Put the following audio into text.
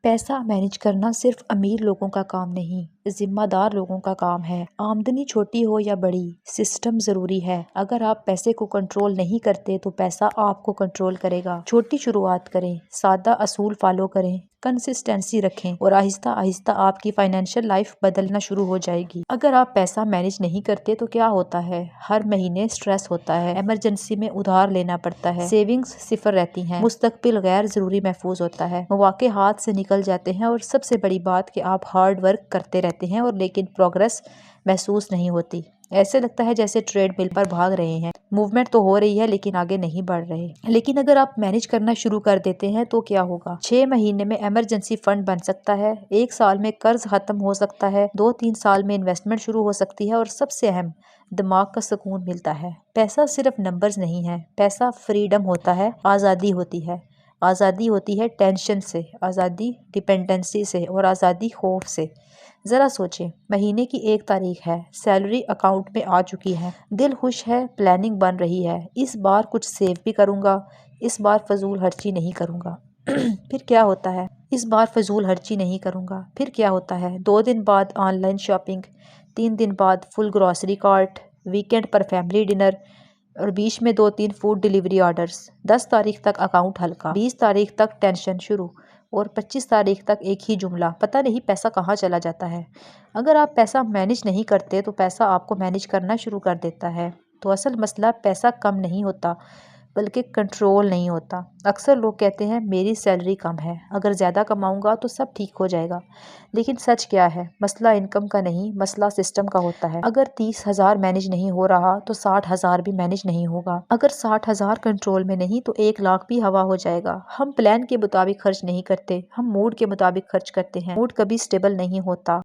پیسہ مینج کرنا صرف امیر لوگوں کا کام نہیں، ذمہ دار لوگوں کا کام ہے۔ آمدنی چھوٹی ہو یا بڑی، سسٹم ضروری ہے۔ اگر آپ پیسے کو کنٹرول نہیں کرتے تو پیسہ آپ کو کنٹرول کرے گا۔ چھوٹی شروعات کریں، سادہ اصول فالو کریں، کنسسٹنسی رکھیں اور آہستہ آہستہ آپ کی فائنینشیل لائف بدلنا شروع ہو جائے گی۔ اگر آپ پیسہ مینج نہیں کرتے تو کیا ہوتا ہے؟ ہر مہینے سٹریس ہوتا ہے، ایمرجنسی میں ادھار لینا پڑتا ہے، سیونگز صفر رہتی ہیں، مستقبل غیر ضروری محفوظ ہوتا ہے، مواقع ہاتھ سے نکل جاتے ہیں اور سب سے بڑی بات کہ آپ ہارڈ ورک کرتے رہتے ہیں اور لیکن پروگرس محسوس نہیں ہوتی۔ ایسے لگتا ہے جیسے ٹریڈ مل پر بھاگ رہے ہیں، موومنٹ تو ہو رہی ہے لیکن آگے نہیں بڑھ رہے۔ لیکن اگر آپ مینج کرنا شروع کر دیتے ہیں تو کیا ہوگا؟ 6 مہینے میں ایمرجنسی فنڈ بن سکتا ہے، 1 سال میں قرض ختم ہو سکتا ہے، 2-3 سال میں انویسٹمنٹ شروع ہو سکتی ہے اور سب سے اہم، دماغ کا سکون ملتا ہے۔ پیسہ صرف نمبرز نہیں ہے، پیسہ فریڈم ہوتا ہے، آزادی ہوتی ہے۔ آزادی ہوتی ہے ٹینشن سے، آزادی ڈپینڈنسی سے اور آزادی خوف سے۔ ذرا سوچیں، مہینے کی 1 تاریخ ہے، سیلری اکاؤنٹ میں آ چکی ہے، دل خوش ہے، پلاننگ بن رہی ہے، اس بار کچھ سیو بھی کروں گا، اس بار فضول خرچی نہیں کروں گا۔ پھر کیا ہوتا ہے؟ اس بار فضول خرچی نہیں کروں گا، پھر کیا ہوتا ہے؟ 2 دن بعد آن لائن شاپنگ، 3 دن بعد فل گروسری کارٹ، ویکینڈ پر فیملی ڈنر اور بیچ میں 2-3 فوڈ ڈیلیوری آرڈرز۔ 10 تاریخ تک اکاؤنٹ ہلکا، 20 تاریخ تک ٹینشن شروع اور 25 تاریخ تک ایک ہی جملہ، پتہ نہیں پیسہ کہاں چلا جاتا ہے۔ اگر آپ پیسہ مینج نہیں کرتے تو پیسہ آپ کو مینج کرنا شروع کر دیتا ہے۔ تو اصل مسئلہ پیسہ کم نہیں ہوتا بلکہ کنٹرول نہیں ہوتا۔ اکثر لوگ کہتے ہیں میری سیلری کم ہے، اگر زیادہ کماؤں گا تو سب ٹھیک ہو جائے گا۔ لیکن سچ کیا ہے؟ مسئلہ انکم کا نہیں، مسئلہ سسٹم کا ہوتا ہے۔ اگر 30,000 مینج نہیں ہو رہا تو 60,000 بھی مینج نہیں ہوگا۔ اگر 60,000 کنٹرول میں نہیں تو 1,00,000 بھی ہوا ہو جائے گا۔ ہم پلان کے مطابق خرچ نہیں کرتے، ہم موڈ کے مطابق خرچ کرتے ہیں۔ موڈ کبھی سٹیبل نہیں ہوتا۔